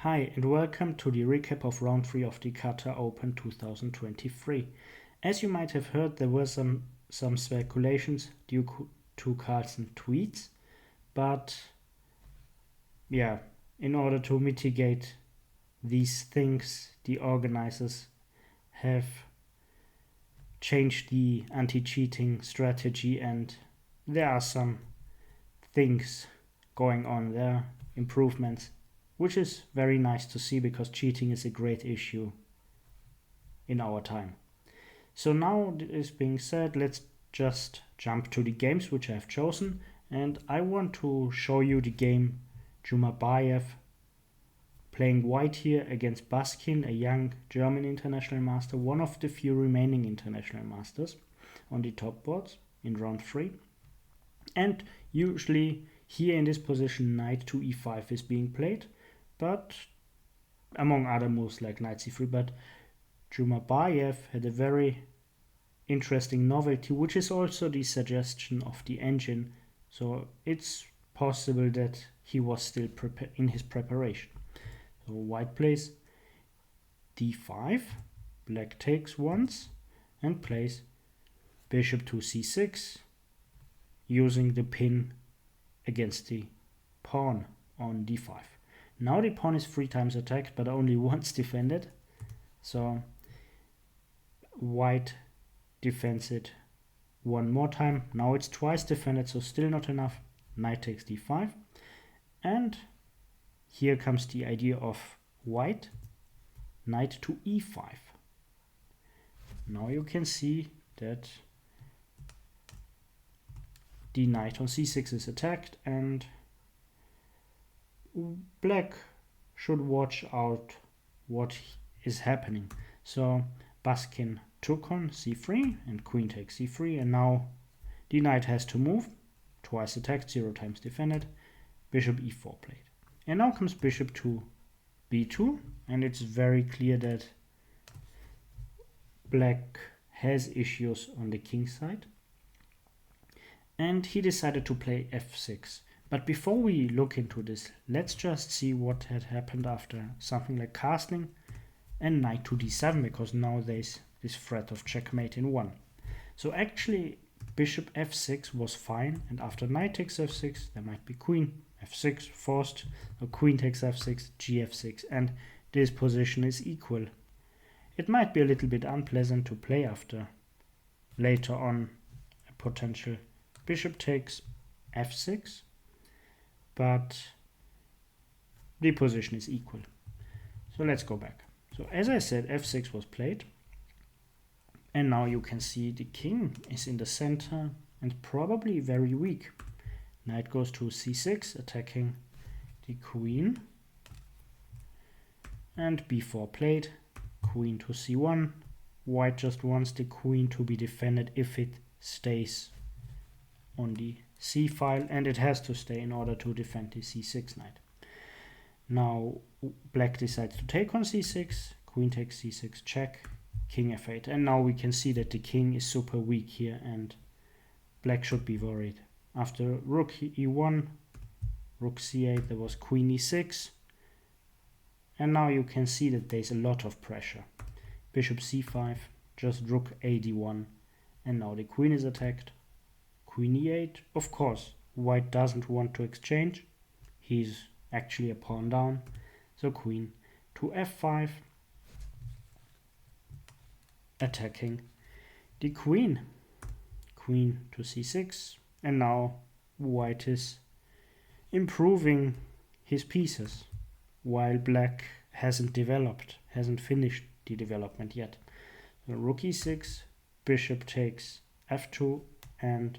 Hi and welcome to the recap of round 3 of the Qatar Open 2023. As you might have heard, there were some speculations due to Carlsen's tweets, but in order to mitigate these things, the organizers have changed the anti-cheating strategy and there are some things going on there, improvements, which is very nice to see because cheating is a great issue in our time. So now this being said, let's just jump to the games which I have chosen, and I want to show you the game Jumabayev playing white here against Baskin, a young German international master, one of the few remaining international masters on the top boards in round 3. And usually here in this position knight to e5 is being played, but among other moves like knight c3, but Jumabayev had a very interesting novelty, which is also the suggestion of the engine, so it's possible that he was still in his preparation. So white plays d5, black takes once and plays bishop to c6, using the pin against the pawn on d5. Now the pawn is 3 times attacked but only once defended, so white defends it one more time. Now it's twice defended, so still not enough. Knight takes d5, and here comes the idea of white, knight to e5. Now you can see that the knight on c6 is attacked and black should watch out what is happening. So Baskin took on c3 and queen takes c3, and now the knight has to move, twice attacked, 0 times defended, bishop e4 played. And now comes bishop to b2, and it's very clear that black has issues on the king side. And he decided to play f6. But before we look into this, let's just see what had happened after something like castling and knight to d7, because now there's this threat of checkmate in 1. So actually bishop f6 was fine, and after knight takes f6 there might be queen f6 forced, or queen takes f6, gf6, and this position is equal. It might be a little bit unpleasant to play after later on a potential bishop takes f6, but the position is equal. So let's go back. So as I said, f6 was played, and now you can see the king is in the center and probably very weak. Knight goes to c6, attacking the queen, and b4 played, queen to c1. White just wants the queen to be defended if it stays on the c file, and it has to stay in order to defend the c6 knight. Now black decides to take on c6, queen takes c6, check, king f8, and now we can see that the king is super weak here and black should be worried. After rook e1, rook c8, there was queen e6, and now you can see that there's a lot of pressure. Bishop c5, just rook a d1, and now the queen is attacked. Queen e8, of course, white doesn't want to exchange, he's actually a pawn down, so queen to f5, attacking the queen, queen to c6, and now white is improving his pieces while black hasn't finished the development yet. So rook e6, bishop takes f2, and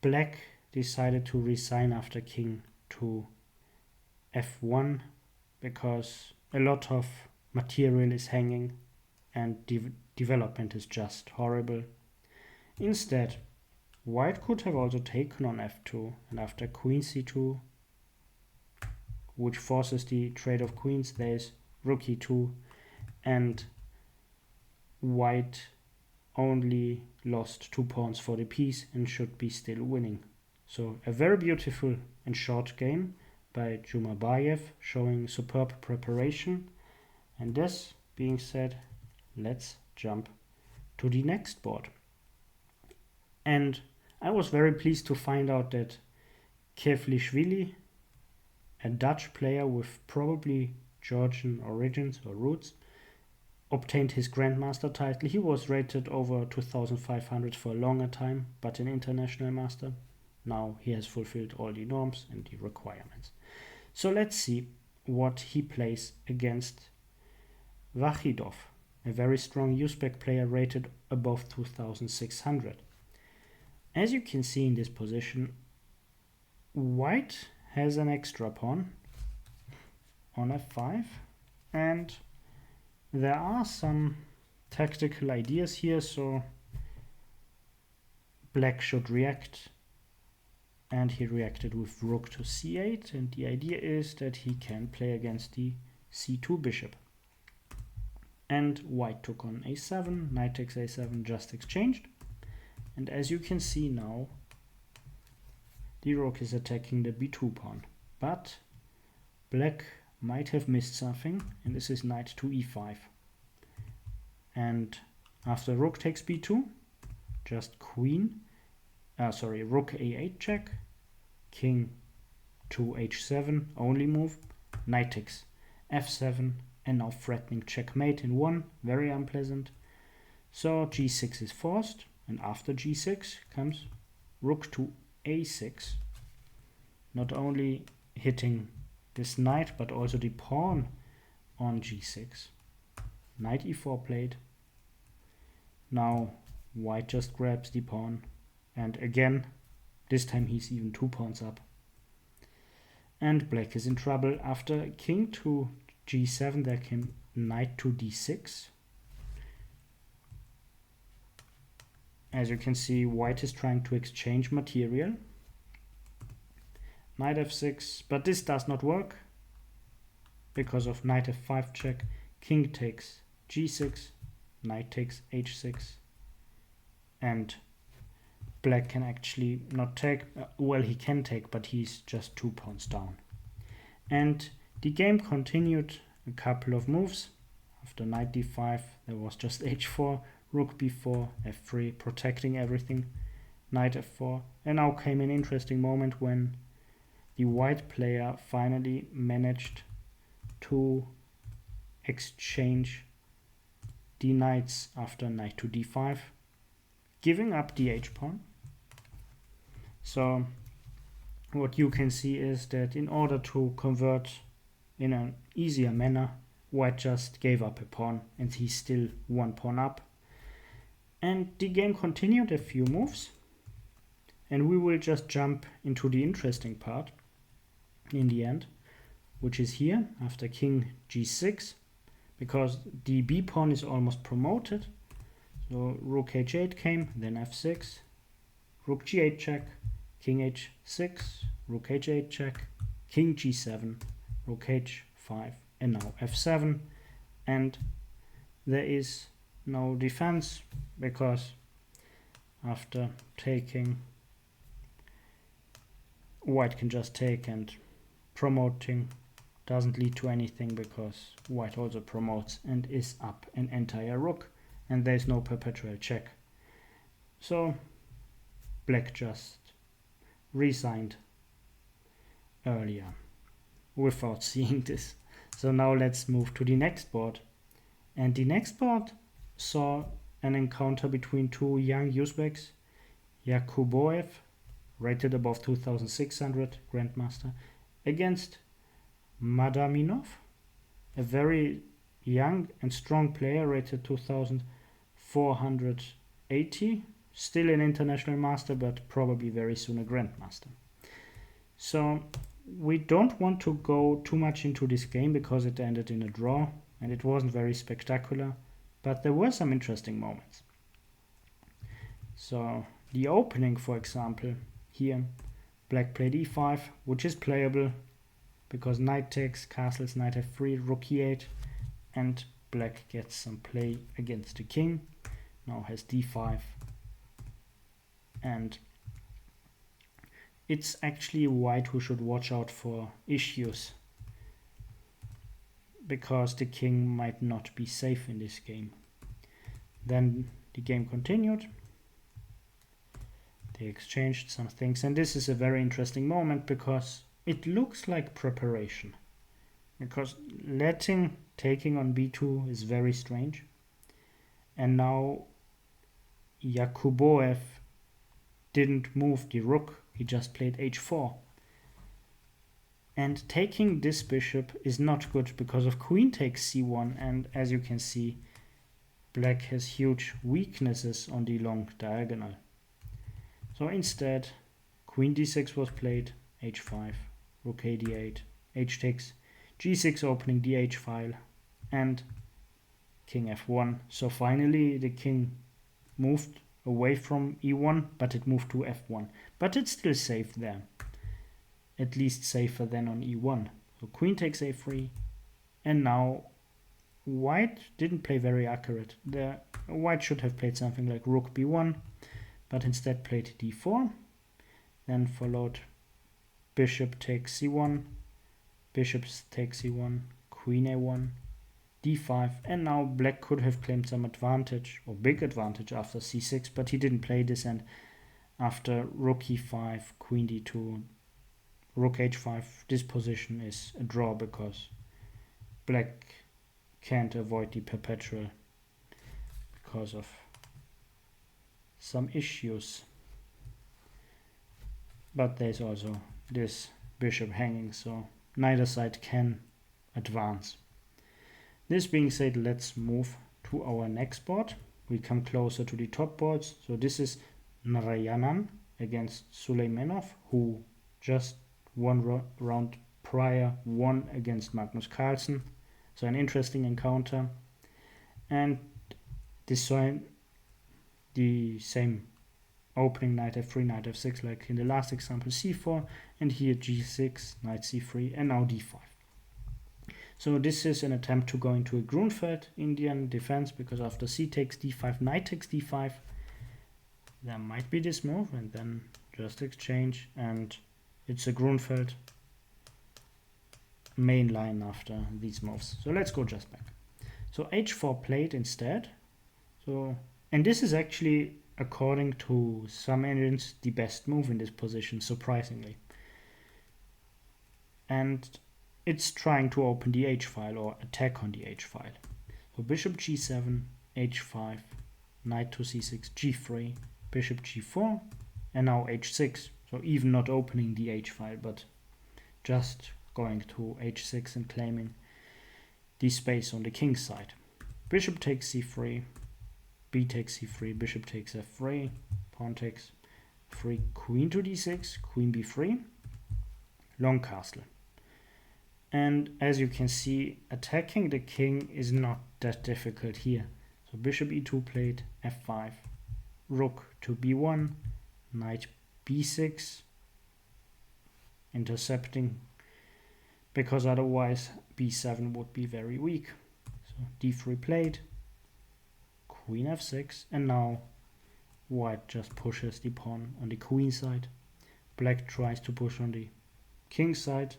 black decided to resign after king to f1 because a lot of material is hanging and development is just horrible. Instead, white could have also taken on f2, and after queen c2, which forces the trade of queens, there's rook e2, and white only lost 2 pawns for the piece and should be still winning. So a very beautiful and short game, by Jumabayev, showing superb preparation. And this being said, let's jump to the next board. And I was very pleased to find out that Kevlishvili, a Dutch player with probably Georgian origins or roots, obtained his Grandmaster title. He was rated over 2,500 for a longer time, but an international master. Now he has fulfilled all the norms and the requirements. So let's see what he plays against Vachidov, a very strong Uzbek player rated above 2,600. As you can see in this position, White has an extra pawn on f5, and there are some tactical ideas here, so Black should react, and he reacted with rook to c8, and the idea is that he can play against the c2 bishop. And White took on a7, knight takes a7, just exchanged, and as you can see now, the rook is attacking the b2 pawn, but Black might have missed something, and this is knight to e5. And after rook takes b2, just rook a8 check, king to h7, only move, knight takes f7, and now threatening checkmate in one, very unpleasant. So g6 is forced, and after g6 comes rook to a6, not only hitting this knight but also the pawn on g6. Knight e4 played. Now White just grabs the pawn, and again, this time he's even 2 pawns up. And Black is in trouble. After king to g7 there came knight to d6. As you can see, White is trying to exchange material. Knight f6, but this does not work because of knight f5 check. King takes g6, knight takes h6, and Black can actually not take, well, he can take, but he's just 2 pawns down. And the game continued a couple of moves. After knight d5 there was just h4, rook b4, f3, protecting everything, knight f4, and now came an interesting moment when the White player finally managed to exchange the knights after knight to d5, giving up the h-pawn. So what you can see is that in order to convert in an easier manner, White just gave up a pawn, and he's still 1 pawn up. And the game continued a few moves, and we will just jump into the interesting part in the end, which is here after king g6, because the b pawn is almost promoted. So rook h8 came, then f6, rook g8 check, king h6, rook h8 check, king g7, rook h5, and now f7, and there is no defense because after taking, White can just take, and promoting doesn't lead to anything because White also promotes and is up an entire rook, and there's no perpetual check. So Black just resigned earlier without seeing this. So now let's move to the next board. And the next board saw an encounter between 2 young Uzbeks, Yakuboev, rated above 2,600, Grandmaster, against Madaminov, a very young and strong player, rated 2,480, still an international master, but probably very soon a Grandmaster. So we don't want to go too much into this game because it ended in a draw and it wasn't very spectacular, but there were some interesting moments. So the opening, for example, here Black played e5, which is playable because knight takes, castles, knight f3, rook e8, and Black gets some play against the king. Now has d5, and it's actually white who should watch out for issues, because the king might not be safe in this game. Then the game continued. They exchanged some things, and this is a very interesting moment because it looks like preparation. Because taking on b2 is very strange. And now Jumabayev didn't move the rook, he just played h4. And taking this bishop is not good because of queen takes c1, and as you can see, black has huge weaknesses on the long diagonal. So instead, queen d6 was played, h5, rook a d8, h takes, g6 opening the h file, and king f1. So finally the king moved away from e1, but it moved to f1. But it's still safe there. At least safer than on e1. So queen takes a3, and now white didn't play very accurate. White should have played something like rook b1, but instead played d4, then followed bishop takes c1, bishop takes c1, queen a1, d5, and now black could have claimed some advantage, or big advantage, after c6, but he didn't play this, and after rook e5, queen d2, rook h5, this position is a draw because black can't avoid the perpetual because of some issues. But there's also this bishop hanging, so neither side can advance. This being said, let's move to our next board. We come closer to the top boards. So this is Narayanan against Suleimanov, who just one round prior won against Magnus Carlsen. So an interesting encounter. And the same opening knight f3, knight f6, like in the last example, c4, and here g6, knight c3, and now d5. So this is an attempt to go into a Grunfeld Indian defense, because after c takes d5, knight takes d5, there might be this move, and then just exchange, and it's a Grunfeld main line after these moves. So let's go just back. So h4 played instead. And this is actually, according to some Indians, the best move in this position, surprisingly. And it's trying to open the h-file or attack on the h-file. So bishop g7, h5, knight to c6, g3, bishop g4, and now h6. So even not opening the h-file, but just going to h6 and claiming the space on the king's side. Bishop takes c3, b takes c3, bishop takes f3, pawn takes f3, queen to d6, queen b3, long castle. And as you can see, attacking the king is not that difficult here. So bishop e2 played, f5, rook to b1, knight b6, intercepting, because otherwise b7 would be very weak. So d3 played, queen f6, and now white just pushes the pawn on the queen side. Black tries to push on the king side.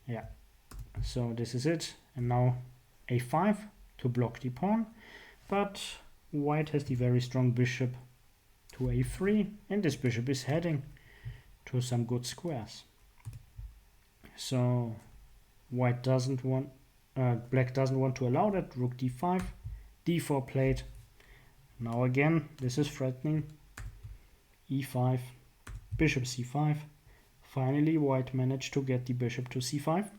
Yeah, so this is it, and now a5 to block the pawn, but white has the very strong bishop to a3, and this bishop is heading to some good squares. So black doesn't want to allow that. Rook d5, d4 played. Now again, this is threatening. e5, bishop c5. Finally, white managed to get the bishop to c5,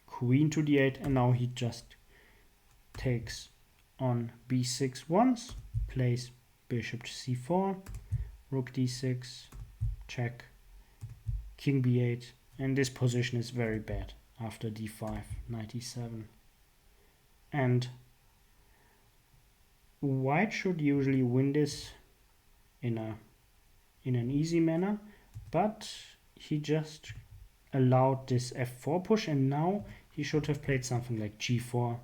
queen to d8, and now he just takes on b6 once, plays bishop to c4, rook d6, check, king b8, and this position is very bad after d5, knight e7. And white should usually win this in an easy manner, but he just allowed this f4 push, and now he should have played something like g4.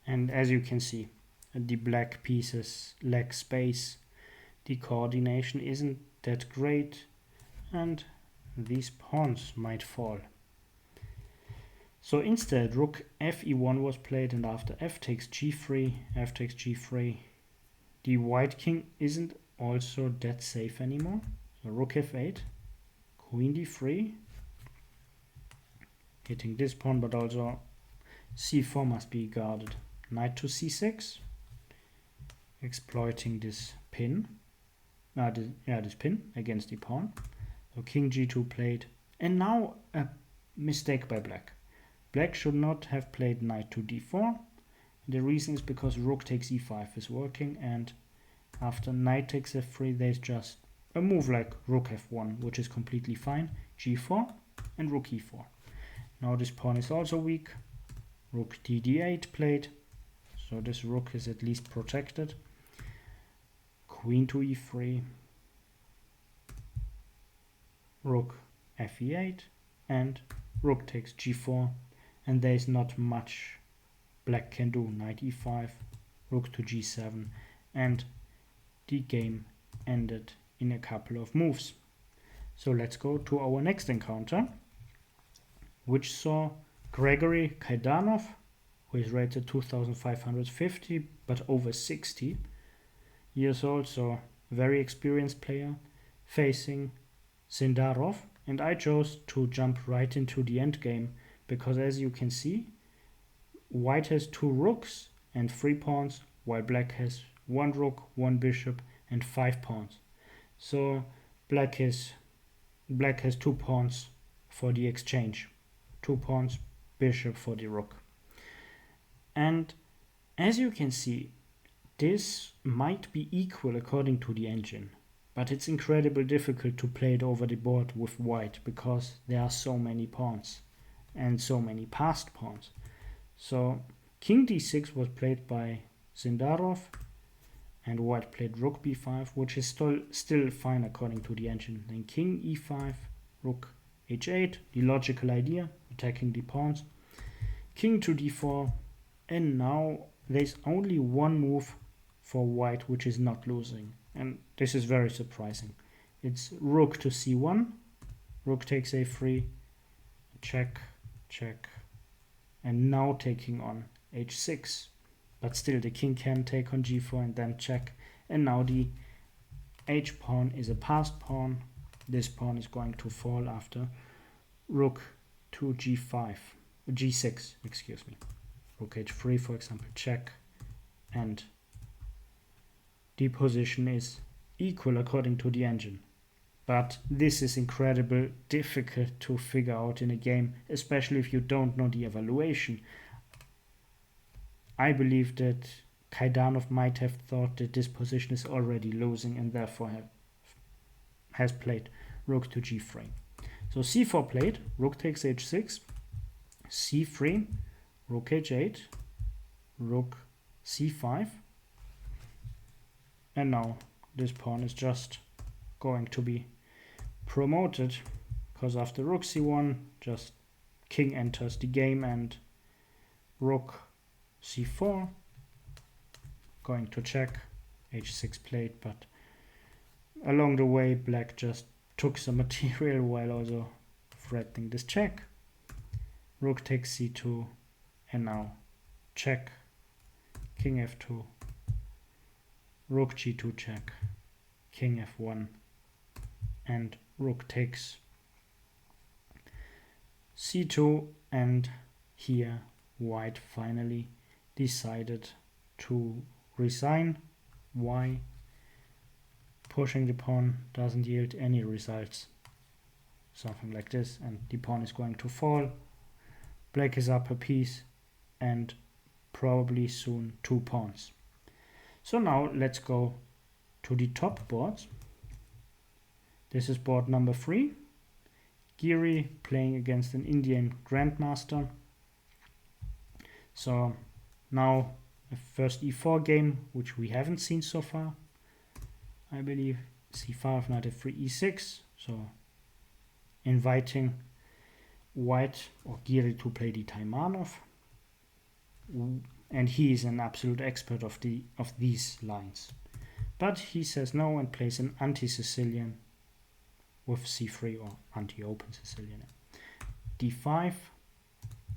And as you can see, the black pieces lack space. The coordination isn't that great. and these pawns might fall. So instead rook fe1 was played, and after f takes g3, the white king isn't also that safe anymore. So rook f8, queen d3, hitting this pawn, but also c4 must be guarded. Knight to c6, exploiting this pin. This pin against the pawn. So king g2 played, and now a mistake by black. Black should not have played knight to d4. The reason is because rook takes e5 is working, and after knight takes f3 there's just a move like rook f1, which is completely fine. g4 and rook e4. Now this pawn is also weak. Rook d8 played, so this rook is at least protected. Queen to e3, rook fe8, and rook takes g4, and there is not much black can do. Knight e5, rook to g7, and the game ended in a couple of moves. So let's go to our next encounter, which saw Gregory Kaidanov, who is rated 2550 but over 60 years old, so very experienced player, facing Sindarov, and I chose to jump right into the endgame because, as you can see, white has 2 rooks and 3 pawns, while black has 1 rook, 1 bishop, and 5 pawns. So black has 2 pawns for the exchange, 2 pawns, bishop for the rook. And as you can see, this might be equal according to the engine, but it's incredibly difficult to play it over the board with white because there are so many pawns and so many passed pawns. So king d6 was played by Sindarov, and white played rook b5, which is still fine according to the engine. Then king e5, rook h8, the logical idea, attacking the pawns. King to d4, and now there's only one move for white which is not losing, and this is very surprising. It's rook to c1, rook takes a3, check, check, and now taking on h6, but still the king can take on g4 and then check, and now the h pawn is a passed pawn. This pawn is going to fall after rook to g6, excuse me. Rook h3, for example, check, and the position is equal according to the engine. But this is incredibly difficult to figure out in a game, especially if you don't know the evaluation. I believe that Kaidanov might have thought that this position is already losing and therefore has played rook to g3. So c4 played, rook takes h6, c3, rook h8, rook c5, and now this pawn is just going to be promoted because after rook c1 just king enters the game, and rook c4 going to check, h6 played, but along the way black just took some material while also threatening this check. Rook takes c2, and now check, king f2, rook g2 check, king f1, and rook takes c2, and here white finally decided to resign. Why? Pushing the pawn doesn't yield any results. Something like this, and the pawn is going to fall. Black is up a piece and probably soon 2 pawns. So now let's go to the top boards. This is board number 3. Giri playing against an Indian grandmaster. So now a first e4 game, which we haven't seen so far. I believe c5, knight f3, e6. So inviting white or Giri to play the Taimanov. And he is an absolute expert of these lines. But he says no and plays an anti-Sicilian with c3 or anti-open Sicilian. d5,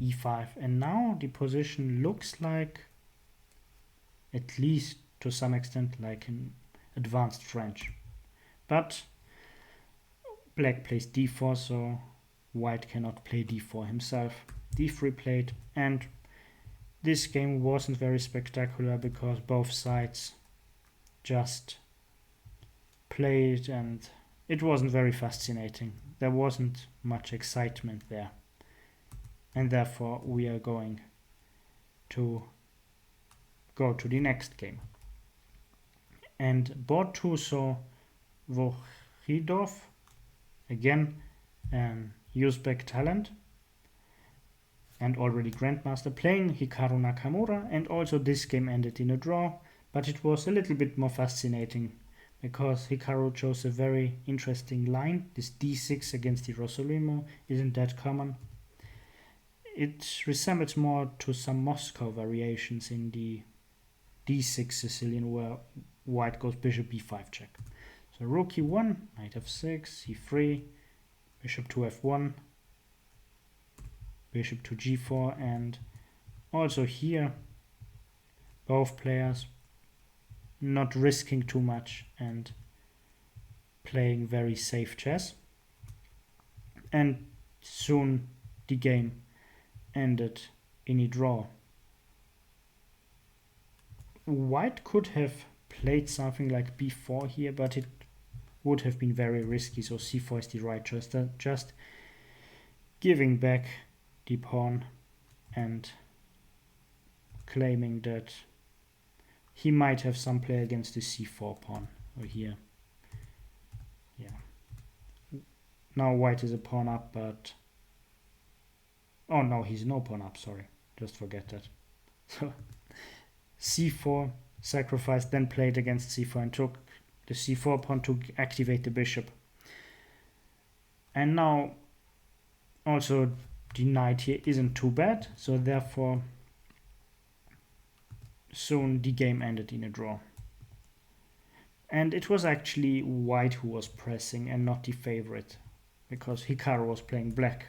e5, and now the position looks like, at least to some extent, like an advanced French. But black plays d4, so white cannot play d4 himself. d3 played, and this game wasn't very spectacular because both sides just played and it wasn't very fascinating. There wasn't much excitement there. And therefore we are going to go to the next game. And board 2 saw Vohidov, again an Uzbek talent and already Grandmaster, playing Hikaru Nakamura, and also this game ended in a draw, but it was a little bit more fascinating because Hikaru chose a very interesting line. This d6 against the Rossolimo isn't that common. It resembles more to some Moscow variations in the d6 Sicilian where white goes bishop b5 check. So rook e1, knight f6, c3, bishop to f1, bishop to g4, and also here both players not risking too much and playing very safe chess. And soon the game ended in a draw. White could have played something like b4 here, but it would have been very risky, so c4 is the right choice. Just giving back the pawn and claiming that he might have some play against the c4 pawn or here. Yeah. Now white is a pawn up, but oh no, he's no pawn up, sorry. Just forget that. So c4 sacrificed, then played against c4 and took the c4 pawn to activate the bishop. And now also the knight here isn't too bad, so therefore soon the game ended in a draw. And it was actually white who was pressing and not the favorite, because Hikaru was playing black.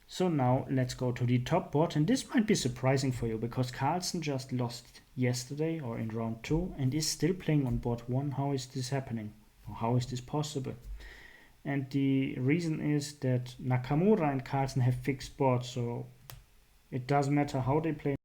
So now let's go to the top board, and this might be surprising for you because Carlsen just lost yesterday or in round 2 and is still playing on board 1. How is this happening? Or how is this possible? And the reason is that Nakamura and Carlsen have fixed boards, so it doesn't matter how they play.